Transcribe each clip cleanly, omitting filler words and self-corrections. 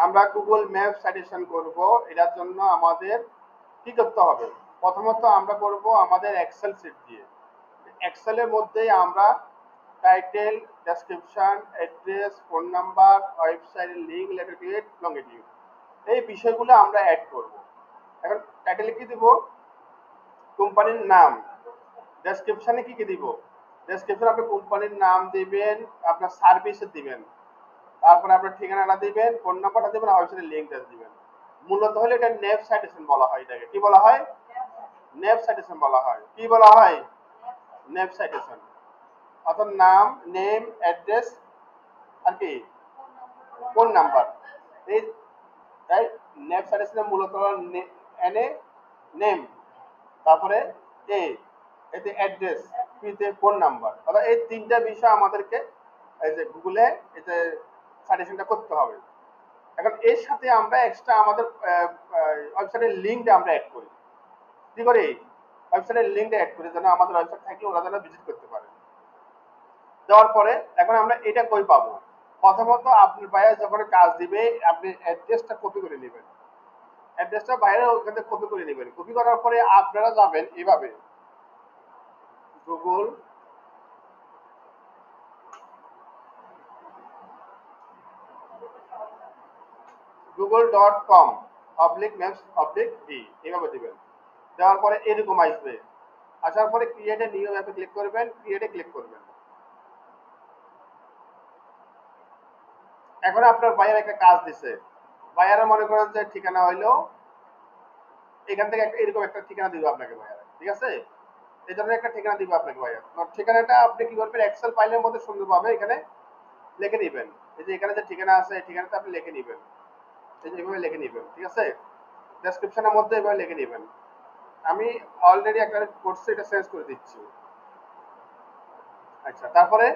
আমরা Google map suggestion করব। এটার জন্য আমাদের কি করতে হবে? প্রথমত আমরা করব আমাদের এক্সেল শিট দিয়ে। এক্সেলের মধ্যেই আমরা title, description, address, phone number, ওয়েবসাইটের লিঙ্ক, ল্যাটিটিউড, লংগিটিউড এই বিষয়গুলো আমরা অ্যাড করব। এখন টাইটেলে কি দিব? কোম্পানির নাম। ডেসক্রিপশনে কি কি দিব? ডেসক্রিপশনে আপনি কোম্পানির নাম দিবেন, আপনার সার্ভিস দিবেন, তারপরে আপনার ঠিকানাটা দিবেন, ফোন নাম্বারটা দিবেন, ওয়েবসাইটের লিঙ্কটা দিবেন। মূলত হলে এটা নেভ সাইটেশন বলা হয়। এটাকে কি বলা হয়? নেভ সাইটেশন বলা হয়। কি বলা হয়? নেভ সাইটেশন। অর্থাৎ নাম, নেম, অ্যাড্রেস আর কি ফোন নাম্বার। এই তাই নেভ সাইটেশনে মূলত এনে নেম, তারপরে এ এতে অ্যাড্রেস, পিতে ফোন নাম্বার, অর্থাৎ এই তিনটা বিষয় আমাদেরকে এই যে গুগলে এই যে সাজেশনটা করতে হবে। এখন এর সাথে আমরা এক্সট্রা আমাদের ওয়েবসাইটের লিঙ্কটা আমরা অ্যাড করি। কি করি? ওয়েবসাইটের লিঙ্কটা অ্যাড করি যেন আমাদের ওয়েবসাইট থাকলে ওরা যেন ভিজিট করতে পারে। দেওয়ার পরে এখন আমরা এটা কই পাবো? প্রথমত আপনার বাইরে যখন কাজ দিবে আপনি অ্যাড্রেসটা কপি করে নেবেন। অ্যাড্রেসটা বাইরে ওখান থেকে কপি করে নেবেন। কপি করার পরে আপনারা যাবেন এভাবে গুগল google.com/maps/d এভাবে দিবেন। দেওয়ার পরে এরকম আসবে। আসার পরে ক্রিয়েট এ নিউ অ্যাপে ক্লিক করবেন, ক্রিয়েটে ক্লিক করবেন। এখন আপনার বায়ার একটা কাজ দিছে। বায়ারে মনে করেন যে ঠিকানা হইলো এখান থেকে একটা এরকম একটা ঠিকানা দিব আপনাকে বায়ার। ঠিক আছে? এই ধরনের একটা ঠিকানা দিব আপনাকে বায়ার। ঠিকানাটা আপনি কি করবেন? এক্সেল ফাইলের মধ্যে সুন্দরভাবে এখানে লিখে নেবেন। এই যে এখানে যে ঠিকানা আছে এই ঠিকানাটা আপনি লিখে নেবেন। এই যে এভাবে লিখে নেবেন। ঠিক আছে? ডেসক্রিপশনের মধ্যে এভাবে লিখে নেবেন। আমি অলরেডি একটা করছি, এটা চেঞ্জ করে দিচ্ছি। আচ্ছা, তারপরে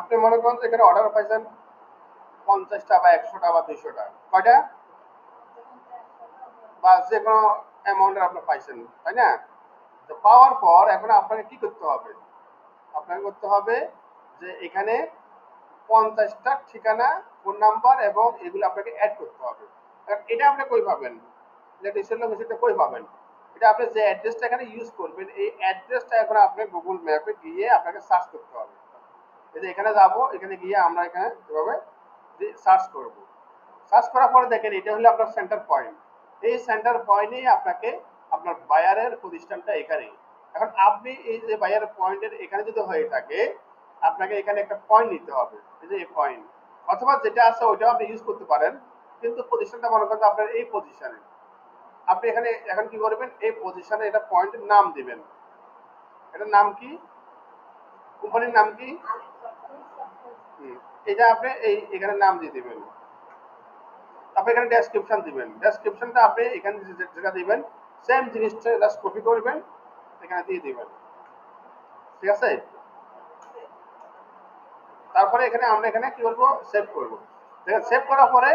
আপনি মনে করেন যে এখানে অর্ডার পাইছেন 50টা বা 100টা বা 200টা, কয়টা বা যে কোনো অ্যামাউন্টের আপনি পাইছেন, তাই না? তো পাওয়ার পর এখন আপনাকে কি করতে হবে? আপনাকে করতে হবে যে এখানে 50টা ঠিকানা, ফোন নাম্বার এবং এগুলো আপনাকে অ্যাড করতে হবে। কারণ এটা আপনি কই পাবেন? লেটেস্টের লোকেশনটা কই পাবেন? এটা আপনি যে অ্যাড্রেসটা এখানে ইউজ করবেন এই অ্যাড্রেসটা এখন আপনি গুগল ম্যাপে গিয়ে আপনাকে সার্চ করতে হবে। এই যে এখানে যাব, এখানে গিয়ে আমরা এখানে এভাবে সার্চ করব। সার্চ করার পরে দেখেন এটা হলো আপনার সেন্টার পয়েন্ট। এই সেন্টার পয়েন্টেই আপনাকে আপনার বায়ারের প্রতিষ্ঠানটা এখানেই। এখন আপনি এই যে বায়ার পয়েন্টের এখানে যদি হয়ে থাকে আপনাকে এখানে একটা পয়েন্ট নিতে হবে। এই যে এই পয়েন্ট অথবা যেটা আছে ওইটাও আপনি ইউজ করতে পারেন, কিন্তু পজিশনটা মনে করেন আপনার এই পজিশনে। আপনি এখানে এখন কি করবেন? এই পজিশনে এটা পয়েন্টের নাম দিবেন। এটার নাম কি? কোম্পানির নাম কি? এটা আপনি এই এখানে নাম দিয়ে দিবেন। আপনি এখানে ডেসক্রিপশন দিবেন। ডেসক্রিপশনটা আপনি এখানে যেটা দিবেন সেম জিনিসটা জাস্ট কপি করবেন, এখানে দিয়ে দিবেন। ঠিক আছে? তারপরে এখানে আমরা এখানে কি করব? সেভ করব। দেখেন সেভ করার পরে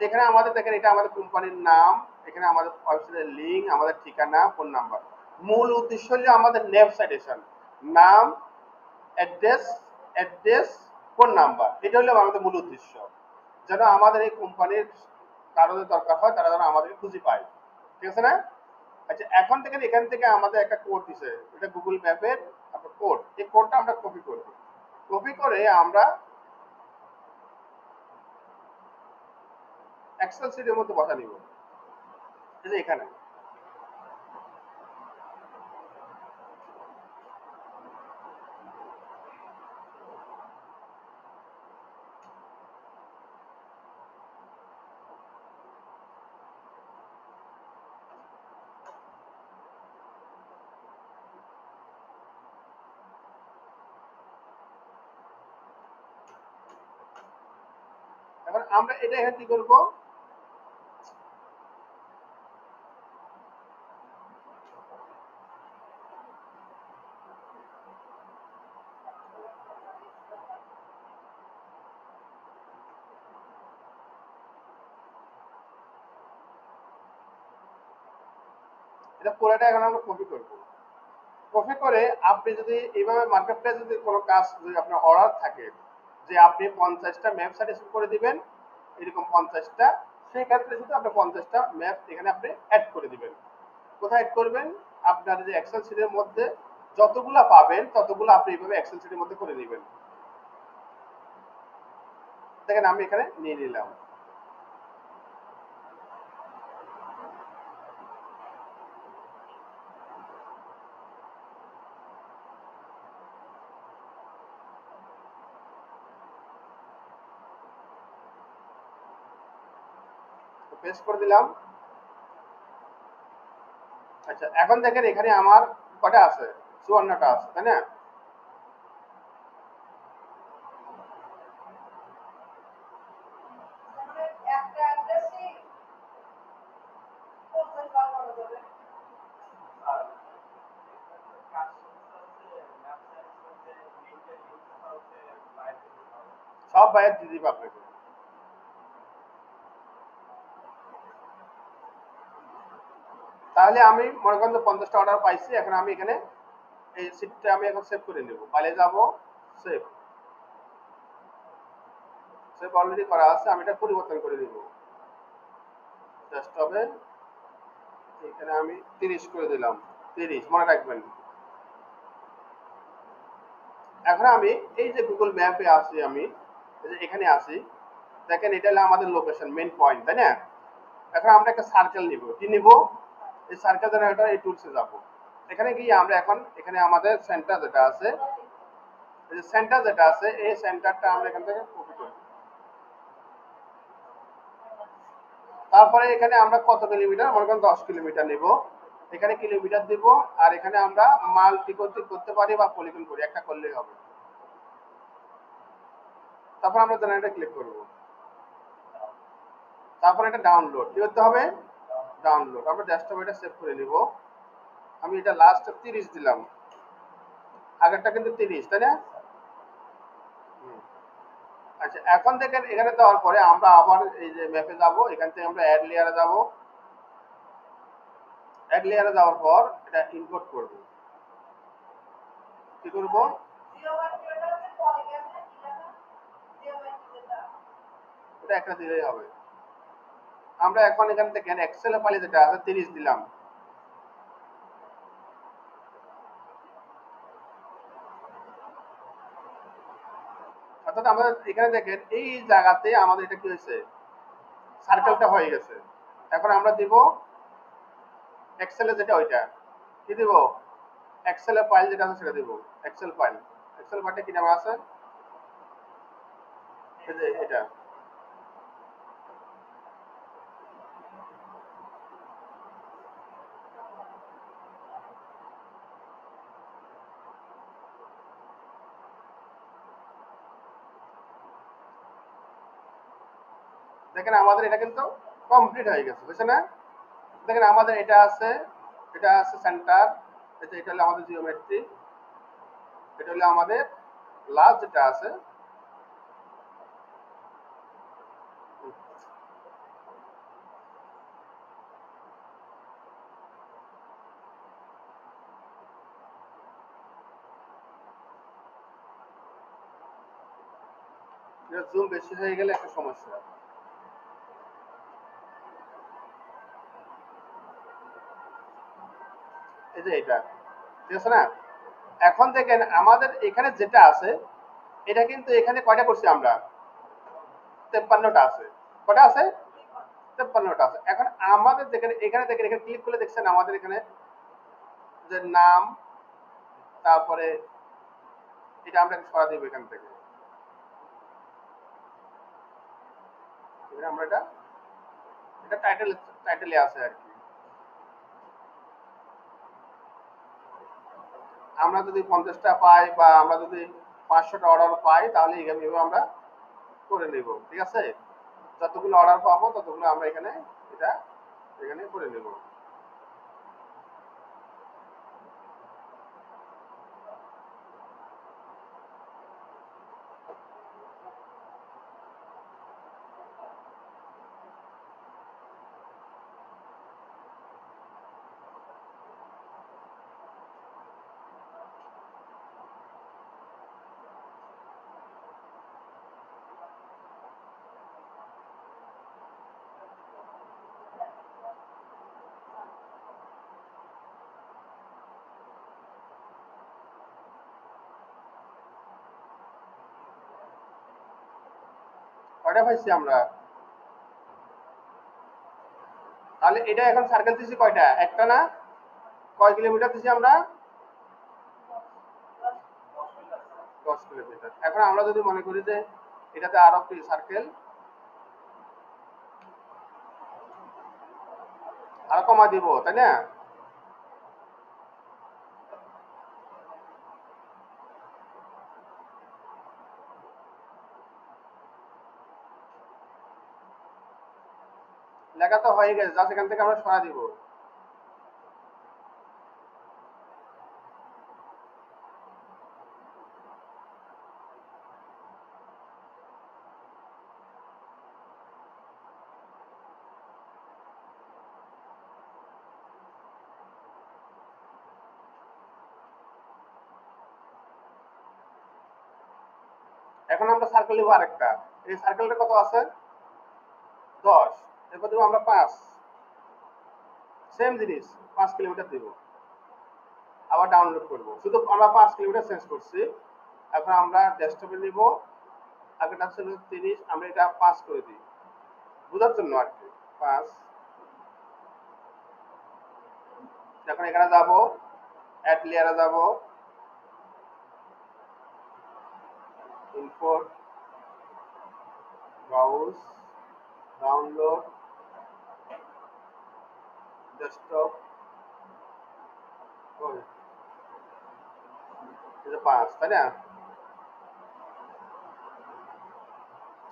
এখানে আমাদের দেখেন এটা আমাদের কোম্পানির নাম, এখানে আমাদের ওয়েবসাইটের লিংক, আমাদের ঠিকানা, ফোন নাম্বার। মূল উদ্দেশ্য হলো আমাদের নেভ সাইটেশন, নাম, অ্যাড্রেস, অ্যাড্রেস, ফোন নাম্বার। এটা হলো আমাদের মূল উদ্দেশ্য, যেন আমাদের এই কোম্পানির কারো দরকার হয় তারা যেন আমাদেরকে খুঁজে পায়। ঠিক আছে না? আচ্ছা, এখন থেকে এখান থেকে আমাদের একটা কোড দিছে, এটা গুগল ম্যাপের আপনার কোড। এই কোডটা আমরা কপি করব। কপি করে আমরা এক্সেল শিটের মধ্যে বসা নিব। এই যে এখানে এখন আমরা এটা এখানে কি করব, এটা পুরোটা এখন আমরা কপি করব। কপি করে আপনি যদি এইভাবে মার্কেট প্লেস যদি কোনো কাজ যদি আপনার অর্ডার থাকে যে আপনি 50টা ম্যাপ সাজেশন করে দিবেন এরকম 50টা, সেই ক্ষেত্রে শুধু আপনি 50টা ম্যাপ এখানে আপনি অ্যাড করে দিবেন। কোথায় অ্যাড করবেন, আপনার যে এক্সেল শিটের মধ্যে যতগুলা পাবেন ততগুলো আপনি এইভাবে এক্সেল শিটের মধ্যে করে নেবেন। দেখেন আমি এখানে নিয়ে নিলাম। পেস্ট করে দিলাম। আচ্ছা এখন দেখেন এখানে আমার কটা আছে, 54টা আছে, তাই না? সব বাইরে দিয়ে দিবে আপনাকে। তাহলে আমি মনে করেন যে 50টা অর্ডার পাইছি, এখন আমি এখানে এই সিটটা আমি এখন সেভ করে নেব। ফাইলে যাব, সেভ। সেভ অলরেডি করা আছে, আমি এটা পরিবর্তন করে দিব। ডেস্কটপে এখানে আমি 30 করে দিলাম, 30 মনে রাখবেন। এখন আমি এই যে গুগল ম্যাপে আছি, আমি এই যে এখানে আছি, দেখেন এটা হলো আমাদের লোকেশন, মেইন পয়েন্ট, তাই না? এখন আমরা একটা সার্কেল নিব, কি নিব, এই সার্কেল জেনারেটর এই টুলসে যাব। এখানে গিয়ে আমরা এখন এখানে আমাদের সেন্টার যেটা আছে, এই যে সেন্টার যেটা আছে এই সেন্টারটা আমরা এখান থেকে কপি করব। তারপরে এখানে আমরা কত কিলোমিটার, মনে করেন 10 কিলোমিটার নিব, এখানে কিলোমিটার দিব, আর এখানে আমরা মাল্টি করতে পারি বা পলিগন করি, একটা করলেই হবে। তারপর আমরা জেনারেটর ক্লিক করব। তারপর এটা ডাউনলোড কি করতে হবে, ডাউনলোড। আমরা ডেস্কটপে এটা সেভ করে নিব। আমি এটা লাস্ট 30 দিলাম, আগেরটা কিন্তু 30, তাই না? আচ্ছা এখন দেখেন এখানে দেওয়ার পরে আমরা আবার এই যে ম্যাপে যাব, এখান থেকে আমরা অ্যাড লেয়ারে যাব। অ্যাড লেয়ারে যাওয়ার পর এটা ইম্পোর্ট করব। কি করব, এটা একটা দিলেই হবে। আমরা এখন এখান থেকে এক্সেল ফাইলে যেটা আছে 30 দিলাম। অর্থাৎ আমাদের এখানে দেখেন এই জায়গাতে আমাদের এটা কি হয়েছে, সার্কেলটা হয়ে গেছে। এখন আমরা দিব এক্সেলে যেটা ওইটা কি দিব, এক্সেল ফাইল যেটা আছে সেটা দিব, এক্সেল ফাইল। এক্সেল ফাইলটা কি নাম আছে, এই যে এটা। দেখেন আমাদের এটা কিন্তু কমপ্লিট হয়ে গেছে, বুঝছেন না? দেখেন আমাদের এটা আছে, এটা আছে সেন্টার, এটা হলো আমাদের জিওমেট্রি, এটা হলো আমাদের লাস্ট যেটা আছে, এটা জুম বেশি হয়ে গেলে একটা সমস্যা। এই যে এটা, ঠিক আছে না? এখন দেখেন আমাদের এখানে যেটা আছে এটা কিন্তু এখানে কয়টা করছি আমরা, 53টা আছে। কয়টা আছে, 53টা আছে। এখন আমাদের যেখানে এখানে দেখেন, এখানে ক্লিক করলে দেখছেন আমাদের এখানে যে নাম, তারপরে এটা আমরা সরা দিব এখান থেকে, আমরা এটা এটা টাইটেলে আছে আর কি। আমরা যদি 50টা পাই বা আমরা যদি 500টা অর্ডার পাই তাহলে এইভাবে আমরা করে নেব, ঠিক আছে? যতগুলো অর্ডার পাবো ততগুলো আমরা এখানে এটা এখানে করে নেব। কয়টা পাইছি আমরা? তাহলে এটা এখন সার্কেল দিছি কয়টা? একটা না? কয় কিলোমিটার দিছি আমরা? 10 কিলোমিটার। এখন আমরা যদি মনে করি যে এটাতে আরো কি সার্কেল আরো কমা দিব, তাই না? লেখা তো হয়ে গেছে, জাস্ট এখান থেকে আমরা সরা দিব। এখন আমরা সার্কেল দিব আরেকটা। এই সার্কেলটা কত আছে? 10। এরপর দেবো আমরা 5। সেম জিনিস, 5 কিলোমিটার দিব। আবার ডাউনলোড করব, শুধু আমরা 5 কিলোমিটার চেঞ্জ করছি। এখন আমরা ডেস্কটপে নিব, আগেটা ছিল 30, আমরা এটা 5 করে দিই বোঝার জন্য আর কি। 5। এখন এখানে যাব, অ্যাড লেয়ারে যাব, ইম্পোর্ট, ব্রাউজ, ডাউনলোড, ডেস্কটপ, 5, তাই না?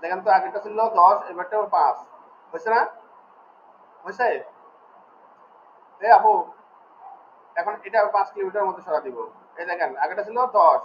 দেখেন তো, আগেরটা ছিল 10, এবারটা 5 হয়েছে না? হয়েছে? এই আপু, এখন এটা 5 কিলোমিটার মধ্যে সরা দিব। এই দেখেন, আগেটা ছিল 10।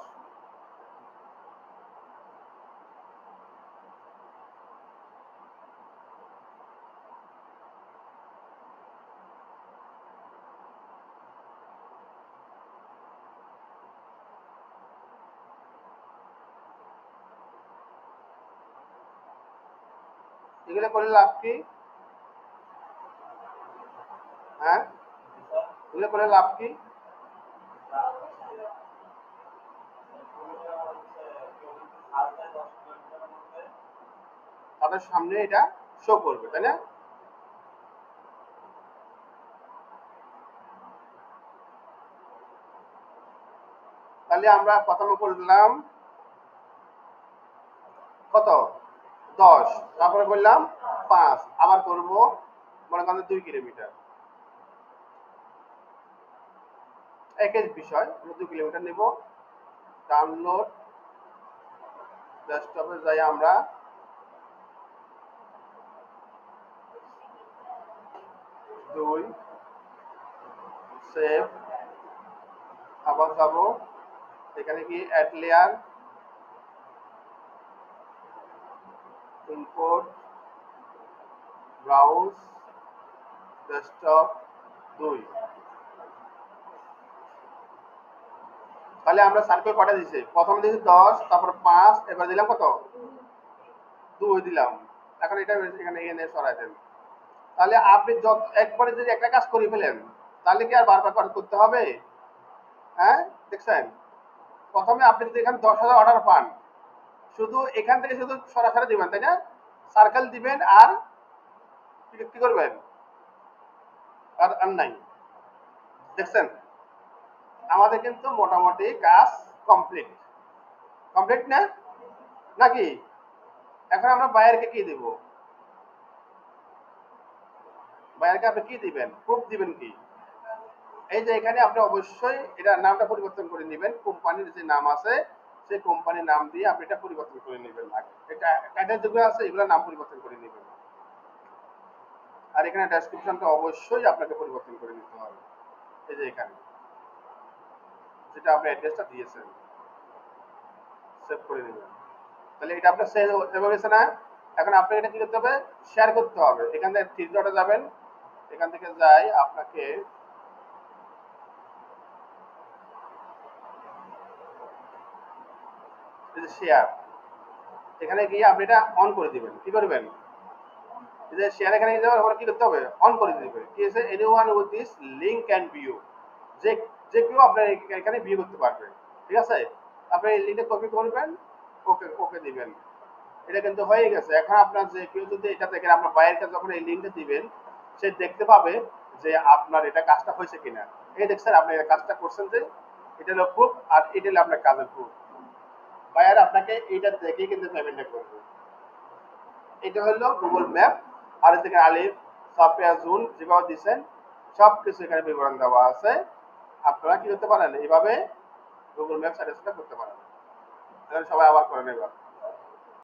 এগুলো করলে লাভ কি? হ্যাঁ, এগুলো করলে লাভ কি? তাদের সামনে এটা শো করবে, তাই না? তাহলে আমরা প্রথমে করলাম কত? 10, তারপরে করলাম 5, আবার করব মনে করেন 2 কিলোমিটার। একই বিষয়, 2 কিলোমিটার নেব। ডাউনলোড, ডেস্কটপে যাই আমরা, দুই, সেভ, আবার যাব, এখানে কি add layer, import, browse, desktop, 2। তাহলে আমরা সার্কেল কটা দিয়েছি? প্রথমে দিয়েছি 10, তারপর 5, এবার দিলাম কত? 2 দিলাম। এখন এটা এখানে এনে সরাই দেন। তাহলে আপনি যত একবারে যদি একটা কাজ করে ফেলেন, তাহলে কি আর বারবার করতে হবে? হ্যাঁ, দেখছেন? প্রথমে আপনি যদি এখানে 10,000 অর্ডার পান, শুধু এখান থেকে শুধু সরাসরি দিবেন, তাই না? সার্কেল দিবেন আর কি করবেন? আর নাই। দেখছেন, আমাদের কিন্তু মোটামুটি কাজ কমপ্লিট। কমপ্লিট না নাকি? এখন আমরা বায়ারকে কি দেব? বায়ারকে আপনি কি দিবেন? প্রুফ দিবেন কি? এই যে এখানে আপনি অবশ্যই এটার নামটা পরিবর্তন করে নেবেন। কোম্পানির যে নাম আছে সেই কোম্পানির নাম দিয়ে আপনি এটা পরিবর্তন করে নেবেন। এটা টাইটেল যেগুলো আছে এগুলোর নাম পরিবর্তন করে নেবেন। আর এখানে ডেসক্রিপশনটা অবশ্যই আপনাকে পরিবর্তন করে নিতে হবে। এই যে এখানে যেটা আপনি অ্যাড্রেসটা দিয়েছেন সেভ করে নেবেন। তাহলে এটা আপনার সেভ হয়ে গেছে না? এখন আপনাকে এটা কি করতে হবে? শেয়ার করতে হবে। এখান থেকে থ্রি ডটে যাবেন, এখান থেকে যাই আপনাকে শেয়ার, এখানে গিয়ে আপনি এটা অন করে দিবেন। কি করবেন? এই যে শেয়ার এখানে যাওয়ার পরে কি করতে হবে? অন করে দিবেন। কি আছে? Anyone with this link can view, যে যে কেউ আপনার এখানে ভিউ করতে পারবে। ঠিক আছে? আপনি এই লিংকটা কপি করবেন, ওকে ওকে দিবেন। এটা কিন্তু হয়ে গেছে। এখন আপনার যে কেউ যদি এটা দেখেন, আপনার বাইরের কাছে যখন এই লিঙ্কটা দিবেন, সে দেখতে পাবে যে আপনার এটা কাজটা হয়েছে কিনা। এই দেখছেন আপনি এই কাজটা করছেন, যে এটা হলো প্রুফ, আর এটা হলো আপনার কাজের প্রুফ। বায়ার আপনাকে এইটা দেখেই কিন্তু পেমেন্টটা করবে। এটা হলো গুগল ম্যাপ। আর এদিকে আলিফ, সফটওয়্যার জোন যেভাবে দিচ্ছেন সবকিছু এখানে বিবরণ দেওয়া আছে। আপনারা কি করতে পারেন? এইভাবে গুগল ম্যাপ সাজেশনটা করতে পারেন। তাহলে সবাই আবার করেন এবার।